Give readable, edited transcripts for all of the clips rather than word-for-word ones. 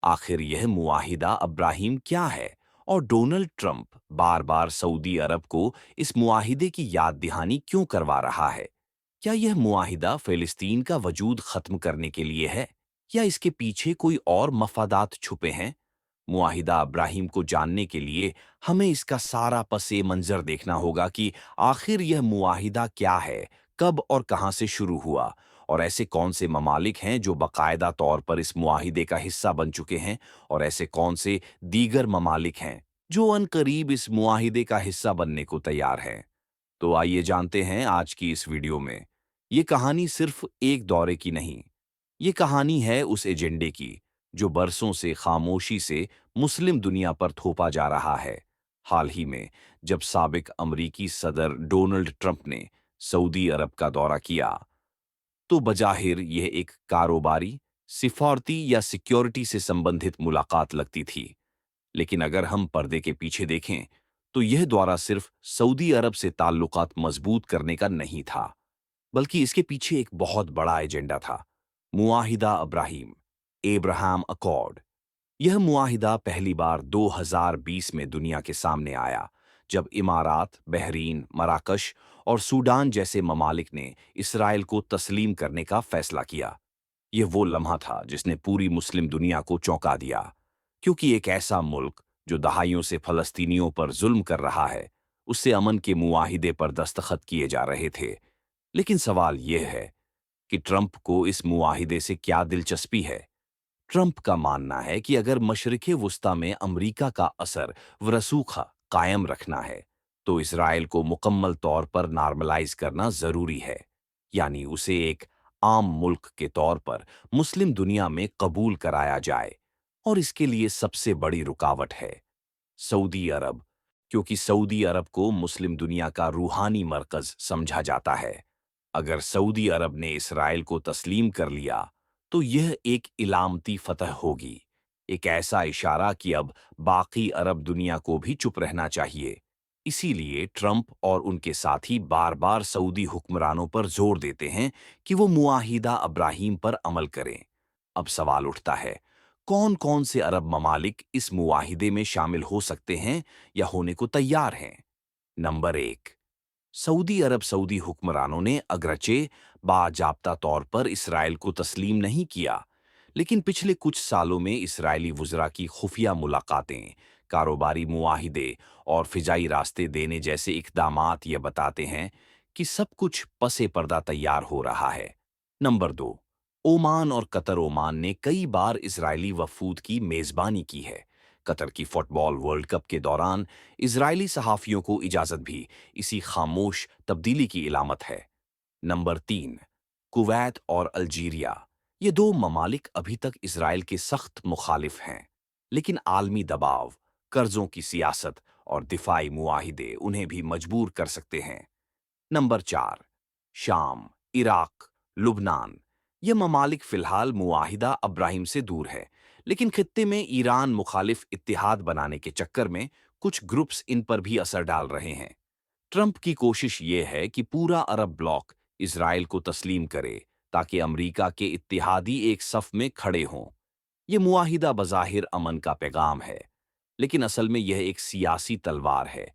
आखिर यह मुआहिदा अब्राहीम क्या है और डोनाल्ड ट्रंप बार बार सऊदी अरब को इस मुआहिदे की याद दहानी क्यों करवा रहा है? क्या यह मुआहिदा फिलिस्तीन का वजूद खत्म करने के लिए है या इसके पीछे कोई और मफादात छुपे हैं? मुआहिदा अब्राहीम को जानने के लिए हमें इसका सारा पसे मंजर देखना होगा कि आखिर यह मुआहिदा क्या है, कब और कहां से शुरू हुआ, और ऐसे कौन से ममालिक हैं जो बाकायदा तौर पर इस मुआहिदे का हिस्सा बन चुके हैं, और ऐसे कौन से दीगर ममालिक हैं जो अनकरीब इस मुआहिदे का हिस्सा बनने को तैयार हैं। तो आइए जानते हैं आज की इस वीडियो में। ये कहानी सिर्फ एक दौरे की नहीं, ये कहानी है उस एजेंडे की जो बरसों से खामोशी से मुस्लिम दुनिया पर थोपा जा रहा है। हाल ही में जब साबिक अमरीकी सदर डोनाल्ड ट्रंप ने सऊदी अरब का दौरा किया, तो बजाहिर यह एक कारोबारी, सिफारती या सिक्योरिटी से संबंधित मुलाकात लगती थी। लेकिन अगर हम पर्दे के पीछे देखें, तो यह दौरा सिर्फ सऊदी अरब से ताल्लुकात मजबूत करने का नहीं था, बल्कि इसके पीछे एक बहुत बड़ा एजेंडा था। मुआहिदा अब्राहीम, एब्राहम अकॉर्ड। यह मुआहिदा पहली बार 2020 में दुनिया के सामने आया, जब इमारात, बहरीन, मराकश और सूडान जैसे ममालिक ने इसराइल को तस्लीम करने का फैसला किया। यह वो लम्हा था जिसने पूरी मुस्लिम दुनिया को चौंका दिया, क्योंकि एक ऐसा मुल्क जो दहाइयों से फलस्तीनियों पर जुल्म कर रहा है, उससे अमन के मुआहिदे पर दस्तखत किए जा रहे थे। लेकिन सवाल यह है कि ट्रंप को इस मुआहिदे से क्या दिलचस्पी है? ट्रंप का मानना है कि अगर मशरिक़ वुस्ता में अमरीका का असर व रसूखा कायम रखना है, तो इसराइल को मुकम्मल तौर पर नॉर्मलाइज करना ज़रूरी है, यानी उसे एक आम मुल्क के तौर पर मुस्लिम दुनिया में कबूल कराया जाए। और इसके लिए सबसे बड़ी रुकावट है सऊदी अरब, क्योंकि सऊदी अरब को मुस्लिम दुनिया का रूहानी मरकज़ समझा जाता है। अगर सऊदी अरब ने इसराइल को तस्लीम कर लिया, तो यह एक इलामती फतह होगी, एक ऐसा इशारा कि अब बाकी अरब दुनिया को भी चुप रहना चाहिए। इसीलिए ट्रंप और उनके साथी बार बार सऊदी हुक्मरानों पर जोर देते हैं कि वो मुआहिदा अब्राहीम पर अमल करें। अब सवाल उठता है, कौन कौन से अरब ममालिक इस मुआहिदे में शामिल हो सकते हैं या होने को तैयार हैं? नंबर एक, सऊदी अरब। सऊदी हुक्मरानों ने अगरचे बाजाब्ता तौर पर इसराइल को तस्लीम नहीं किया, लेकिन पिछले कुछ सालों में इसराइली वुज़रा की खुफिया मुलाकातें, कारोबारी मुआहिदे और फिजाई रास्ते देने जैसे इकदामात ये बताते हैं कि सब कुछ पसे पर्दा तैयार हो रहा है। नंबर दो, ओमान और कतर। ओमान ने कई बार इसराइली वफूद की मेज़बानी की है। कतर की फुटबॉल वर्ल्ड कप के दौरान इजरायली सहाफ़ियों को इजाज़त भी इसी खामोश तब्दीली की इलामत है। नंबर तीन, कुवैत और अल्जीरिया। ये दो ममालिक अभी तक इसराइल के सख्त मुखालिफ हैं, लेकिन आलमी दबाव, कर्जों की सियासत और दिफाई मुआहिदे उन्हें भी मजबूर कर सकते हैं। नंबर चार, शाम, इराक, लुबनान। ये ममालिक फिलहाल मुआहिदा अब्राहीम से दूर है, लेकिन खित्ते में ईरान मुखालिफ इत्तिहाद बनाने के चक्कर में कुछ ग्रुप्स इन पर भी असर डाल रहे हैं। ट्रंप की कोशिश ये है कि पूरा अरब ब्लॉक इसराइल को तस्लीम करे, ताकि अमरीका के इत्तिहादी एक सफ में खड़े हों। ये मुआहिदा बज़ाहिर अमन का पैगाम है, लेकिन असल में यह एक सियासी तलवार है,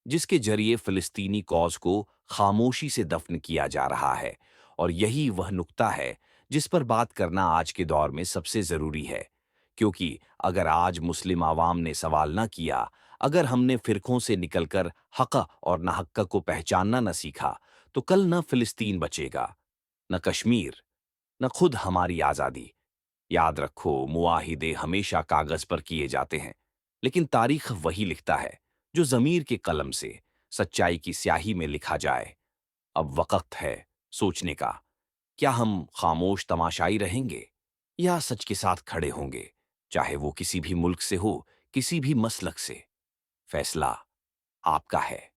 जिसके जरिए फ़िलिस्तीनी कौज़ को खामोशी से दफन किया जा रहा है। और यही वह नुक्ता है जिस पर बात करना आज के दौर में सबसे ज़रूरी है, क्योंकि अगर आज मुस्लिम आवाम ने सवाल न किया, अगर हमने फ़िरक़ों से निकलकर हक़ और नाहक़ को पहचानना न सीखा, तो कल न फ़िलिस्तीन बचेगा, न कश्मीर, न खुद हमारी आज़ादी। याद रखो, मुआहिदे हमेशा कागज़ पर किए जाते हैं, लेकिन तारीख़ वही लिखता है जो ज़मीर के कलम से सच्चाई की स्याही में लिखा जाए। अब वक़्त है सोचने का, क्या हम खामोश तमाशाई रहेंगे या सच के साथ खड़े होंगे, चाहे वो किसी भी मुल्क से हो, किसी भी मसलक से? फैसला आपका है।